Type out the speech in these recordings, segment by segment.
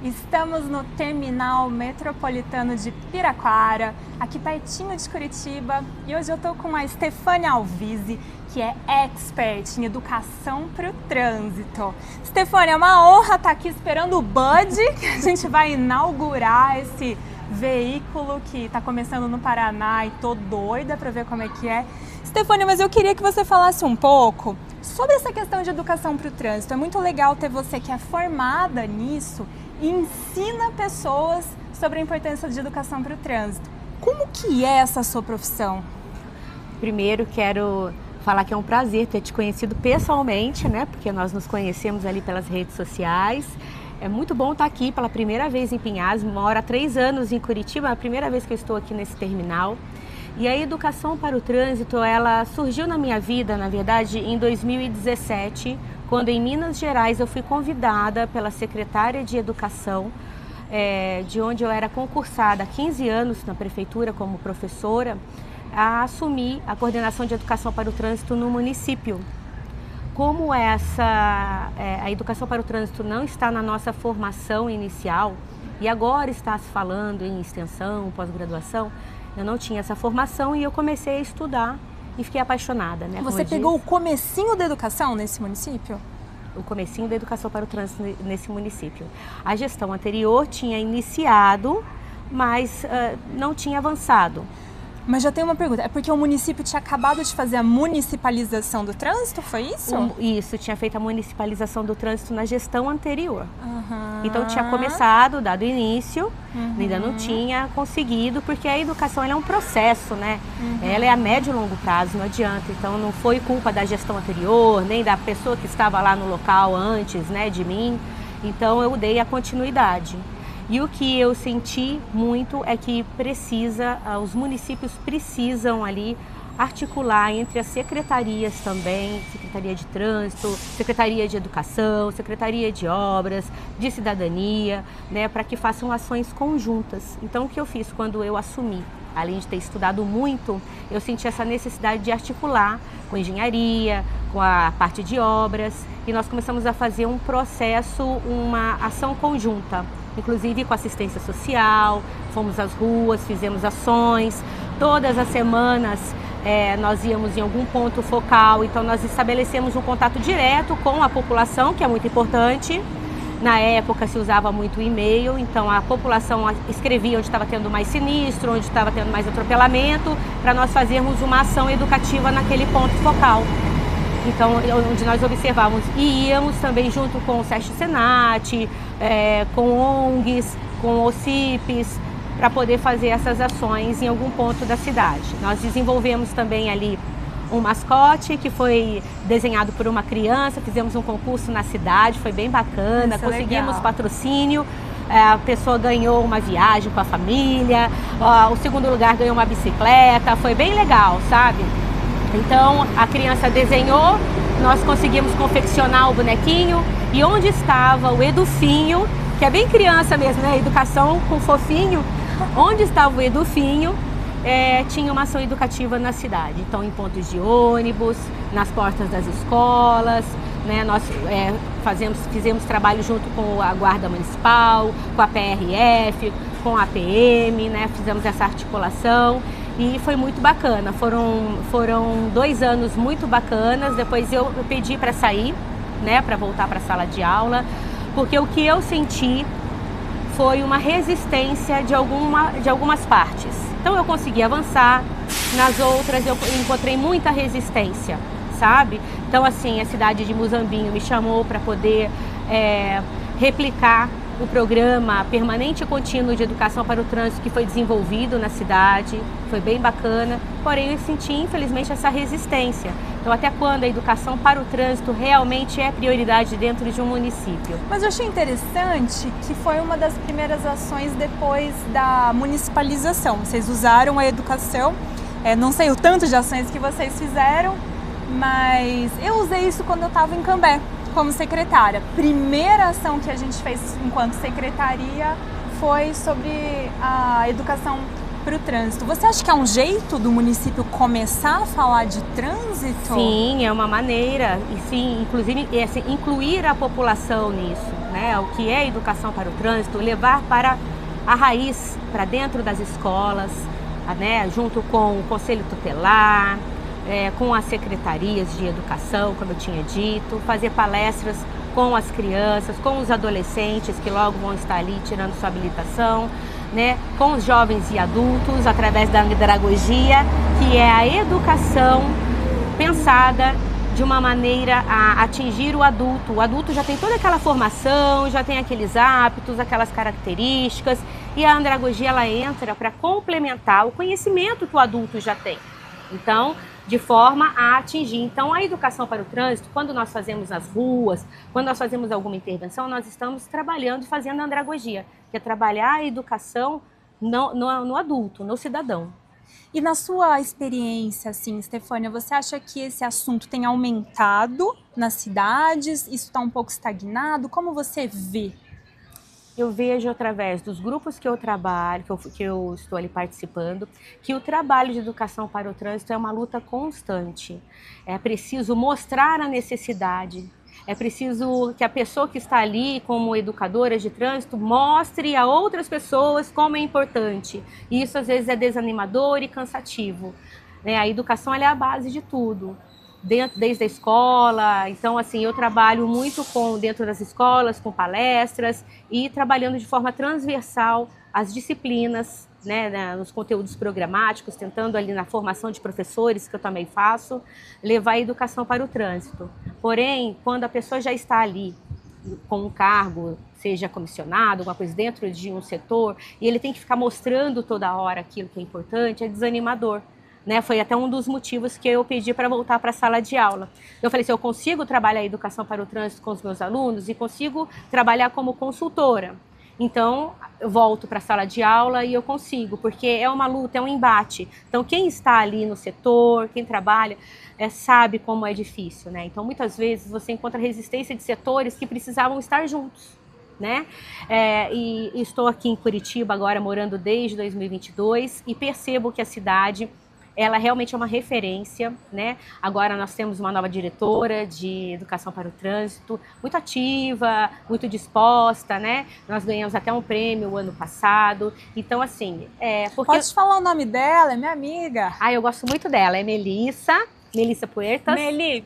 Estamos no Terminal Metropolitano de Piraquara, aqui pertinho de Curitiba, e hoje eu estou com a Stefânia Alvise, que é expert em educação para o trânsito. Stefânia, é uma honra estar aqui esperando o Bud, que a gente vai inaugurar esse veículo que está começando no Paraná e tô doida para ver como é que é. Stefânia, mas eu queria que você falasse um pouco sobre essa questão de educação para o trânsito. É muito legal ter você que é formada nisso e ensina pessoas sobre a importância de educação para o trânsito. Como que é essa sua profissão? Primeiro quero falar que é um prazer ter te conhecido pessoalmente, né? Porque nós nos conhecemos ali pelas redes sociais. É muito bom estar aqui pela primeira vez em Pinhais. Moro há 3 anos em Curitiba, é a primeira vez que eu estou aqui nesse terminal. E a educação para o trânsito, ela surgiu na minha vida, na verdade, em 2017, quando em Minas Gerais eu fui convidada pela secretária de Educação, de onde eu era concursada há 15 anos na prefeitura como professora, a assumir a coordenação de educação para o trânsito no município. Como a educação para o trânsito não está na nossa formação inicial e agora está se falando em extensão, pós-graduação, eu não tinha essa formação e eu comecei a estudar e fiquei apaixonada, né? Você pegou o comecinho da educação nesse município? O comecinho da educação para o trânsito nesse município. A gestão anterior tinha iniciado, mas não tinha avançado. Mas já tem uma pergunta, é porque o município tinha acabado de fazer a municipalização do trânsito, foi isso? Isso, tinha feito a municipalização do trânsito na gestão anterior. Uhum. Então tinha começado, dado início, ainda não tinha conseguido, porque a educação ela é um processo, né? Ela é a médio e longo prazo, não adianta. Então não foi culpa da gestão anterior, nem da pessoa que estava lá no local antes, né, de mim. Então eu dei a continuidade. E o que eu senti muito é que os municípios precisam ali articular entre as secretarias também, Secretaria de Trânsito, Secretaria de Educação, Secretaria de Obras, de Cidadania, né, para que façam ações conjuntas. Então o que eu fiz quando eu assumi? Além de ter estudado muito, eu senti essa necessidade de articular com engenharia, com a parte de obras, e nós começamos a fazer um processo, uma ação conjunta, inclusive com assistência social, fomos às ruas, fizemos ações, todas as semanas nós íamos em algum ponto focal, então nós estabelecemos um contato direto com a população, que é muito importante. Na época se usava muito e-mail, então a população escrevia onde estava tendo mais sinistro, onde estava tendo mais atropelamento, para nós fazermos uma ação educativa naquele ponto focal. Então, onde nós observávamos e íamos também junto com o SESC Senat, com ONGs, com OCIPs, para poder fazer essas ações em algum ponto da cidade. Nós desenvolvemos também ali um mascote que foi desenhado por uma criança, fizemos um concurso na cidade, foi bem bacana, conseguimos patrocínio, a pessoa ganhou uma viagem com a família, o segundo lugar ganhou uma bicicleta, foi bem legal, sabe? Então a criança desenhou, nós conseguimos confeccionar o bonequinho e onde estava o Edufinho, que é bem criança mesmo, né? Educação com fofinho, onde estava o Edufinho, tinha uma ação educativa na cidade. Então em pontos de ônibus, nas portas das escolas, né? Nós fizemos trabalho junto com a Guarda Municipal, com a PRF, com a PM, né? Fizemos essa articulação. E foi muito bacana, foram 2 anos muito bacanas. Depois eu pedi para sair, né, para voltar para a sala de aula, porque o que eu senti foi uma resistência de algumas partes. Então eu consegui avançar, nas outras eu encontrei muita resistência, sabe? Então assim, a cidade de Muzambinho me chamou para poder replicar o programa permanente e contínuo de educação para o trânsito que foi desenvolvido na cidade, foi bem bacana, porém eu senti infelizmente essa resistência. Então até quando a educação para o trânsito realmente é prioridade dentro de um município? Mas eu achei interessante que foi uma das primeiras ações depois da municipalização. Vocês usaram a educação, não sei o tanto de ações que vocês fizeram, mas eu usei isso quando eu estava em Cambé como secretária. Primeira ação que a gente fez enquanto secretaria foi sobre a educação para o trânsito. Você acha que é um jeito do município começar a falar de trânsito? Sim, é uma maneira, e sim, inclusive incluir a população nisso. né, o que é educação para o trânsito, levar para a raiz, para dentro das escolas, né, junto com o Conselho Tutelar, com as secretarias de educação, como eu tinha dito, fazer palestras com as crianças, com os adolescentes que logo vão estar ali tirando sua habilitação, né, com os jovens e adultos, através da andragogia, que é a educação pensada de uma maneira a atingir o adulto. O adulto já tem toda aquela formação, já tem aqueles hábitos, aquelas características, e a andragogia ela entra para complementar o conhecimento que o adulto já tem. Então, de forma a atingir. Então, a educação para o trânsito, quando nós fazemos nas ruas, quando nós fazemos alguma intervenção, nós estamos trabalhando e fazendo a andragogia, que é trabalhar a educação no adulto, no cidadão. E na sua experiência, assim, Stefânia, você acha que esse assunto tem aumentado nas cidades? Isso está um pouco estagnado? Como você vê? Eu vejo através dos grupos que eu trabalho, que eu estou ali participando, que o trabalho de educação para o trânsito é uma luta constante. É preciso mostrar a necessidade. É preciso que a pessoa que está ali como educadora de trânsito mostre a outras pessoas como é importante. E isso às vezes é desanimador e cansativo. A educação ela é a base de tudo. Desde a escola, então assim, eu trabalho muito dentro das escolas, com palestras e trabalhando de forma transversal as disciplinas, né, nos conteúdos programáticos, tentando ali na formação de professores, que eu também faço, levar a educação para o trânsito. Porém, quando a pessoa já está ali com um cargo, seja comissionado, alguma coisa dentro de um setor, e ele tem que ficar mostrando toda hora aquilo que é importante, é desanimador. Foi até um dos motivos que eu pedi para voltar para a sala de aula. Eu falei assim, eu consigo trabalhar a educação para o trânsito com os meus alunos e consigo trabalhar como consultora. Então, eu volto para a sala de aula e eu consigo, porque é uma luta, é um embate. Então, quem está ali no setor, quem trabalha, sabe como é difícil, né? Então, muitas vezes você encontra resistência de setores que precisavam estar juntos. E estou aqui em Curitiba agora, morando desde 2022, e percebo que a cidade ela realmente é uma referência, né? Agora nós temos uma nova diretora de educação para o trânsito, muito ativa, muito disposta, né? Nós ganhamos até um prêmio o ano passado. Então, assim, porque... Pode falar o nome dela, é minha amiga. Eu gosto muito dela, é Melissa Puertas. Meli.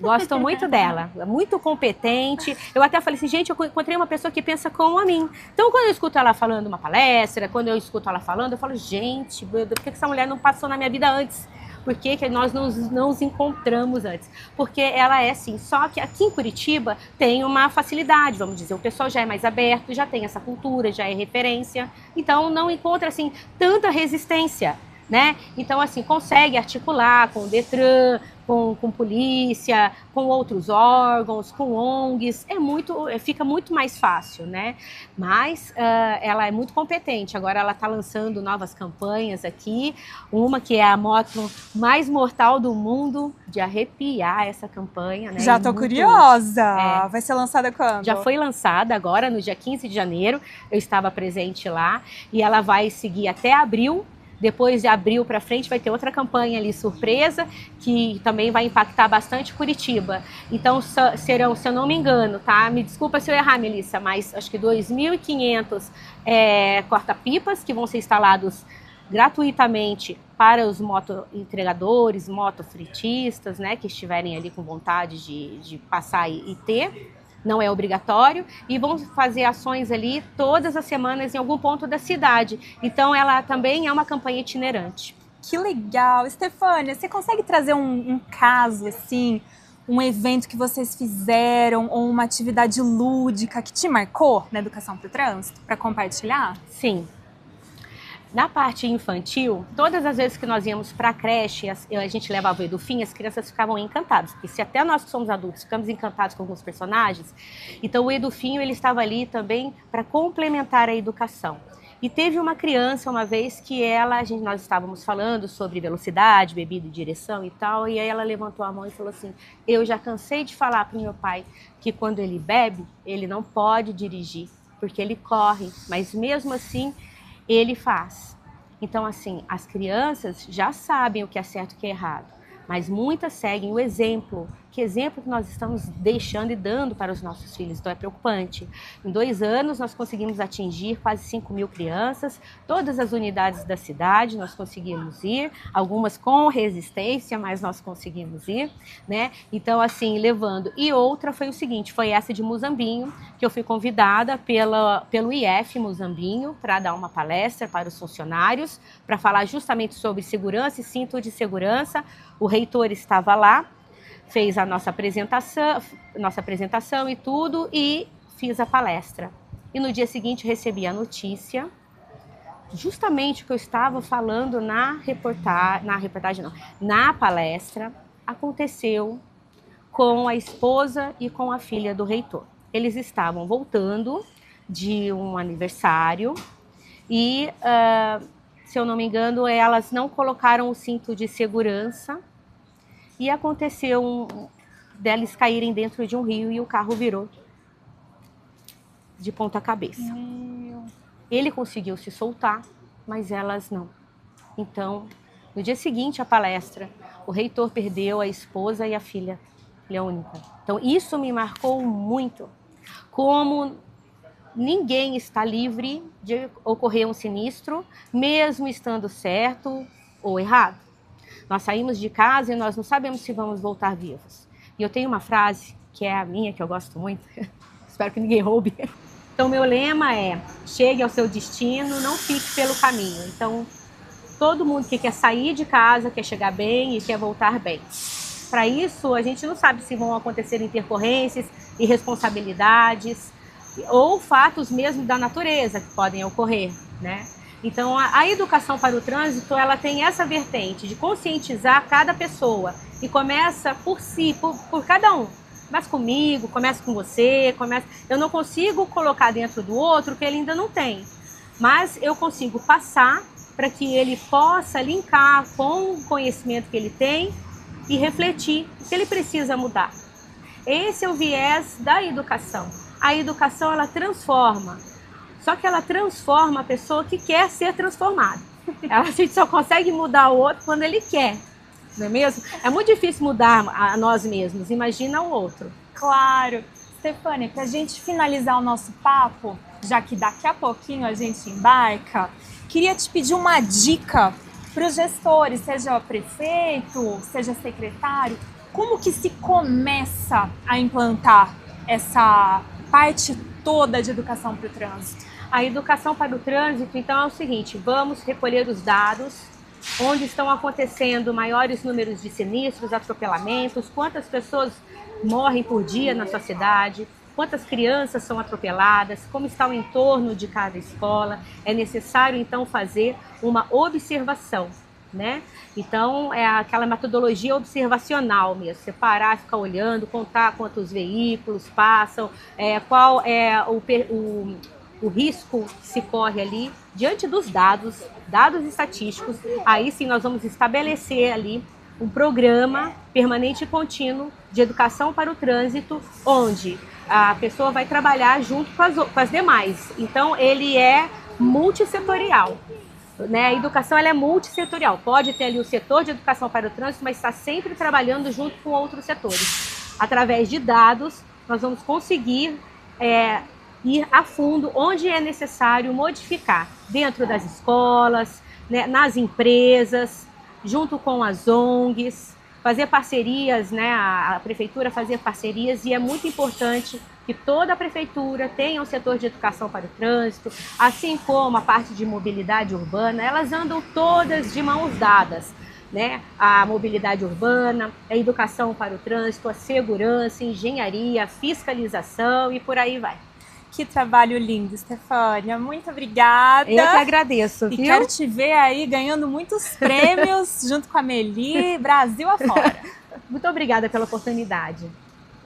Gosto muito dela, é muito competente. Eu até falei assim, gente, eu encontrei uma pessoa que pensa como a mim. Então, quando eu escuto ela falando uma palestra, quando eu escuto ela falando, eu falo, gente, por que essa mulher não passou na minha vida antes? Por que nós não nos encontramos antes? Porque ela é assim, só que aqui em Curitiba tem uma facilidade, vamos dizer, o pessoal já é mais aberto, já tem essa cultura, já é referência, então não encontra assim tanta resistência, né? Então, assim, consegue articular com o Detran, com polícia, com outros órgãos, com ONGs, fica muito mais fácil, né? Mas ela é muito competente, agora ela está lançando novas campanhas aqui, uma que é a moto mais mortal do mundo, de arrepiar essa campanha, né? Já tô curiosa! Vai ser lançada quando? Já foi lançada agora, no dia 15 de janeiro, eu estava presente lá, e ela vai seguir até abril. Depois de abril para frente vai ter outra campanha ali surpresa, que também vai impactar bastante Curitiba. Então serão, se eu não me engano, tá? Me desculpa se eu errar, Melissa, mas acho que 2.500 corta-pipas que vão ser instalados gratuitamente para os moto-entregadores, motofritistas, né? Que estiverem ali com vontade de passar e ter. Não é obrigatório, e vão fazer ações ali todas as semanas em algum ponto da cidade. Então, ela também é uma campanha itinerante. Que legal! Stefânia, você consegue trazer um caso, assim, um evento que vocês fizeram, ou uma atividade lúdica que te marcou na educação para o trânsito, para compartilhar? Sim. Na parte infantil, todas as vezes que nós íamos para a creche, a gente levava o Edufim, as crianças ficavam encantadas, porque se até nós que somos adultos ficamos encantados com alguns personagens, então o Edufim ele estava ali também para complementar a educação. E teve uma criança uma vez que nós estávamos falando sobre velocidade, bebida e direção e tal, e aí ela levantou a mão e falou assim, eu já cansei de falar para o meu pai que quando ele bebe, ele não pode dirigir, porque ele corre, mas mesmo assim ele faz. Então, assim, as crianças já sabem o que é certo e o que é errado, mas muitas seguem o exemplo Que exemplo que nós estamos deixando e dando para os nossos filhos? Então é preocupante. Em 2 anos nós conseguimos atingir quase 5.000 crianças, todas as unidades da cidade nós conseguimos ir, algumas com resistência, mas nós conseguimos ir, né? Então assim, levando. E outra foi o seguinte, foi essa de Muzambinho, que eu fui convidada pelo IF Muzambinho para dar uma palestra para os funcionários, para falar justamente sobre segurança e cinto de segurança. O reitor estava lá, fez a nossa apresentação e tudo, e fiz a palestra. E no dia seguinte recebi a notícia, justamente o que eu estava falando na palestra, aconteceu com a esposa e com a filha do reitor. Eles estavam voltando de um aniversário e, se eu não me engano, elas não colocaram o cinto de segurança. E aconteceu deles caírem dentro de um rio e o carro virou de ponta cabeça. Ele conseguiu se soltar, mas elas não. Então, no dia seguinte à palestra, o reitor perdeu a esposa e a filha única. Então, isso me marcou muito. Como ninguém está livre de ocorrer um sinistro, mesmo estando certo ou errado. Nós saímos de casa e nós não sabemos se vamos voltar vivos. E eu tenho uma frase, que é a minha, que eu gosto muito. Espero que ninguém roube. Então, meu lema é: chegue ao seu destino, não fique pelo caminho. Então, todo mundo que quer sair de casa, quer chegar bem e quer voltar bem. Para isso, a gente não sabe se vão acontecer intercorrências, irresponsabilidades ou fatos mesmo da natureza que podem ocorrer, né? Então, a educação para o trânsito, ela tem essa vertente de conscientizar cada pessoa e começa por si, por cada um. Começa comigo, começa com você, eu não consigo colocar dentro do outro o que ele ainda não tem, mas eu consigo passar para que ele possa linkar com o conhecimento que ele tem e refletir o que ele precisa mudar. Esse é o viés da educação. A educação, ela transforma. Só que ela transforma a pessoa que quer ser transformada. A gente só consegue mudar o outro quando ele quer, não é mesmo? É muito difícil mudar a nós mesmos, imagina o outro. Claro. Stefânia, para a gente finalizar o nosso papo, já que daqui a pouquinho a gente embarca, queria te pedir uma dica para os gestores, seja prefeito, seja secretário, como que se começa a implantar essa parte toda de educação para o trânsito? A educação para o trânsito, então, é o seguinte: vamos recolher os dados, onde estão acontecendo maiores números de sinistros, atropelamentos, quantas pessoas morrem por dia na sua cidade, quantas crianças são atropeladas, como está o entorno de cada escola. É necessário, então, fazer uma observação, né? Então, é aquela metodologia observacional mesmo, você parar, ficar olhando, contar quantos veículos passam, qual é o risco que se corre ali, diante dos dados estatísticos. Aí sim nós vamos estabelecer ali um programa permanente e contínuo de educação para o trânsito, onde a pessoa vai trabalhar junto com as demais. Então ele é multissetorial, né? A educação, ela é multissetorial, pode ter ali o setor de educação para o trânsito, mas está sempre trabalhando junto com outros setores. Através de dados, nós vamos conseguir ir a fundo onde é necessário modificar, dentro das escolas, né, nas empresas, junto com as ONGs, fazer parcerias, né, a prefeitura fazer parcerias, e é muito importante que toda a prefeitura tenha um setor de educação para o trânsito, assim como a parte de mobilidade urbana. Elas andam todas de mãos dadas, né? A mobilidade urbana, a educação para o trânsito, a segurança, a engenharia, a fiscalização e por aí vai. Que trabalho lindo, Stefânia. Muito obrigada. Eu que agradeço, e viu? Quero te ver aí ganhando muitos prêmios junto com a Meli, Brasil afora. Muito obrigada pela oportunidade.